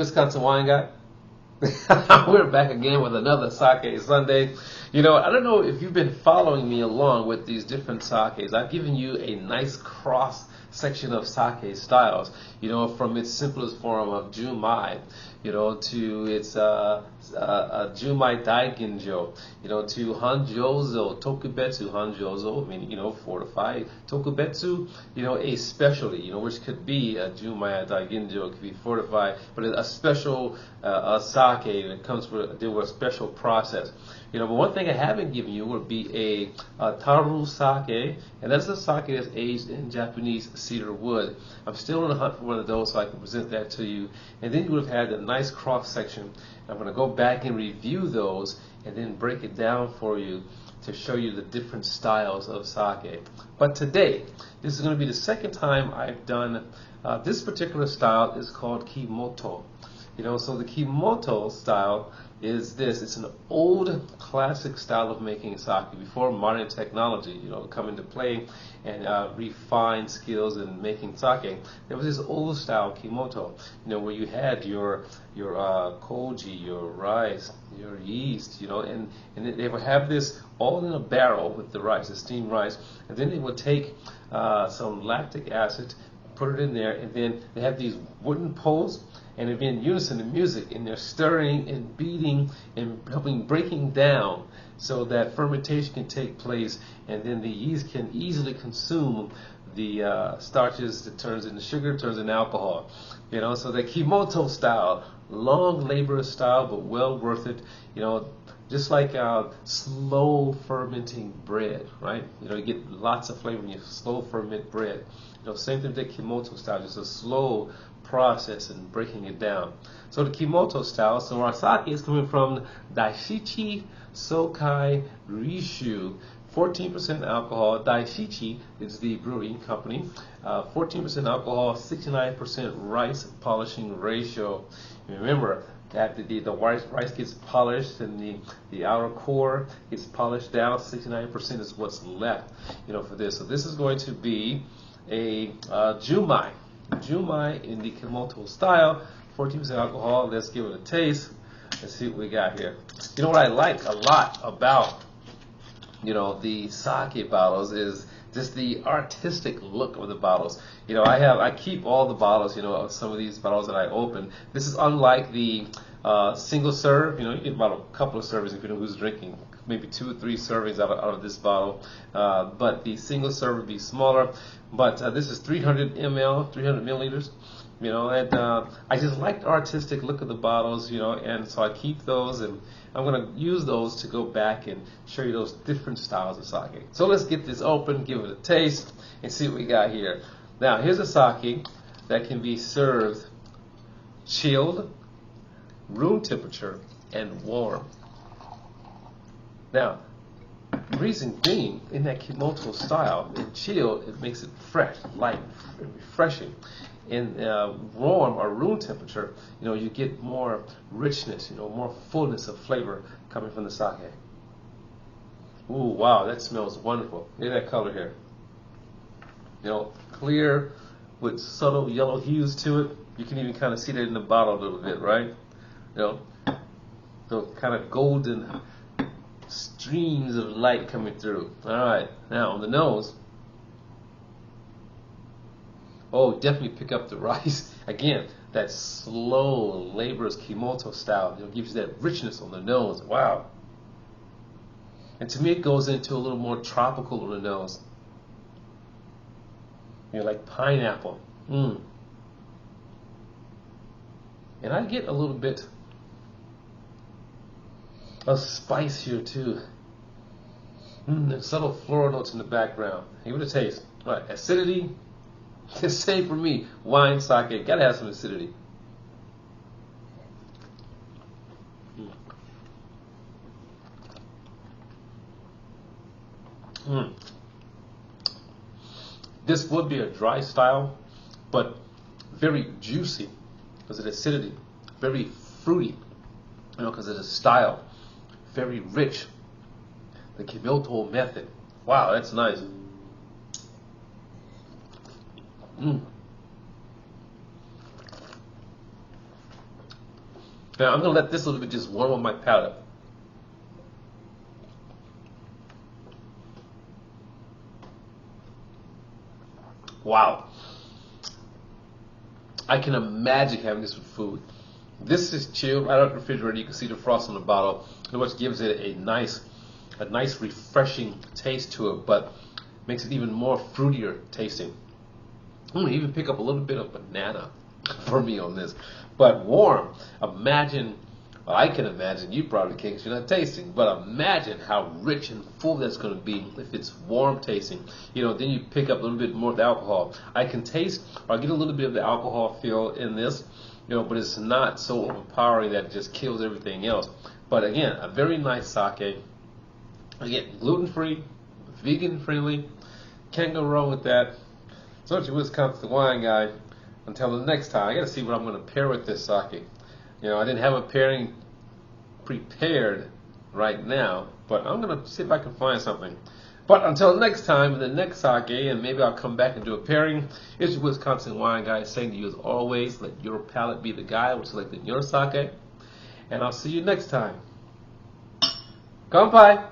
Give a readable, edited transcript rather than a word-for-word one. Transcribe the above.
Wisconsin wine guy. We're back again with another Sake Sunday. You know, I don't know if you've been following me along with these different sakes. I've given you a nice cross section of sake styles, you know, from its simplest form of Junmai, you know, to its Junmai Daiginjo, you know, to Hanjozo, Tokubetsu Hanjozo, meaning, you know, fortified. Tokubetsu, you know, a specialty, you know, which could be a Junmai Daiginjo, could be fortified, but a special sake that comes with a special process. You know, but one thing I haven't given you would be a taru sake, and that's a sake that's aged in Japanese cedar wood. I'm still on the hunt for one of those so I can present that to you. And then you would have had a nice cross section. I'm going to go back and review those and then break it down for you to show you the different styles of sake. But today, this is going to be the second time I've done this particular style. Is called Kimoto. You know, so the Kimoto style is this. It's an old classic style of making sake before modern technology, you know, come into play and refined skills in making sake. There was this old style Kimoto, you know, where you had your koji, your rice, your yeast, you know, and they would have this all in a barrel with the rice, the steamed rice, and then they would take some lactic acid, put it in there, and then they have these wooden poles, and it'd be in unison in music, and they're stirring and beating and helping breaking down so that fermentation can take place, and then the yeast can easily consume the starches that turns into sugar, turns into alcohol. You know, so the Kimoto style, long laborious style, but well worth it. You know, just like slow fermenting bread, right? You know, you get lots of flavor when you slow ferment bread. You know, same thing with the Kimoto style, just a slow process and breaking it down. So the Kimoto style, so our sake is coming from Daishichi, Sokai, Reishu, 14% alcohol. Daishichi is the brewing company. 14% alcohol, 69% rice polishing ratio. Remember that the rice gets polished and the outer core gets polished down. 69% is what's left, you know, for this. So this is going to be a Junmai. Junmai in the Kimoto style, 14% alcohol. Let's give it a taste. Let's see what we got here. You know what I like a lot about, you know, the sake bottles is just the artistic look of the bottles. You know, I keep all the bottles, you know, of some of these bottles that I open. This is unlike the single serve. You know, you get about a couple of servings if you know who's drinking, maybe 2 or 3 servings out of this bottle. But the single serve would be smaller. But this is 300 ml, 300 milliliters. You know, and I just like the artistic look of the bottles, you know, and so I keep those, and I'm going to use those to go back and show you those different styles of sake. So let's get this open, give it a taste, and see what we got here. Now, here's a sake that can be served chilled, room temperature, and warm. Now, the reason being, in that Kimoto style, in chilled, it makes it fresh, light, and refreshing. In warm or room temperature, you know, you get more richness, you know, more fullness of flavor coming from the sake. Ooh, wow, that smells wonderful. Look at that color here. You know, clear with subtle yellow hues to it. You can even kind of see that in the bottle a little bit, right? You know, so kind of golden streams of light coming through. All right, now on the nose. Oh, definitely pick up the rice. Again, that slow, laborious Kimoto style, you know, gives you that richness on the nose. Wow. And to me, it goes into a little more tropical on the nose. You know, like pineapple. And I get a little bit of spice here too. There's subtle floral notes in the background. Give it a taste. All right, acidity. The same for me. Wine, sake, gotta have some acidity. This would be a dry style, but very juicy because of the acidity. Very fruity, you know, because of the style. Very rich. The Kimoto method. Wow, that's nice. Now I'm going to let this a little bit just warm on my palate. Wow. I can imagine having this with food. This is chilled right out of the refrigerator. You can see the frost on the bottle, which gives it a nice refreshing taste to it, but makes it even more fruitier tasting. I'm going to even pick up a little bit of banana for me on this. But warm, imagine, well, I can imagine, you probably can't because you're not tasting, but imagine how rich and full that's going to be if it's warm tasting. You know, then you pick up a little bit more of the alcohol. I can taste, or I get a little bit of the alcohol feel in this, you know, but it's not so overpowering that it just kills everything else. But again, a very nice sake. Again, gluten-free, vegan-friendly. Can't go wrong with that. So it's your Wisconsin wine guy. Until the next time, I got to see what I'm going to pair with this sake. You know, I didn't have a pairing prepared right now, but I'm going to see if I can find something. But until next time, in the next sake, and maybe I'll come back and do a pairing, it's your Wisconsin wine guy saying to you as always, let your palate be the guide which selected your sake. And I'll see you next time. Kanpai!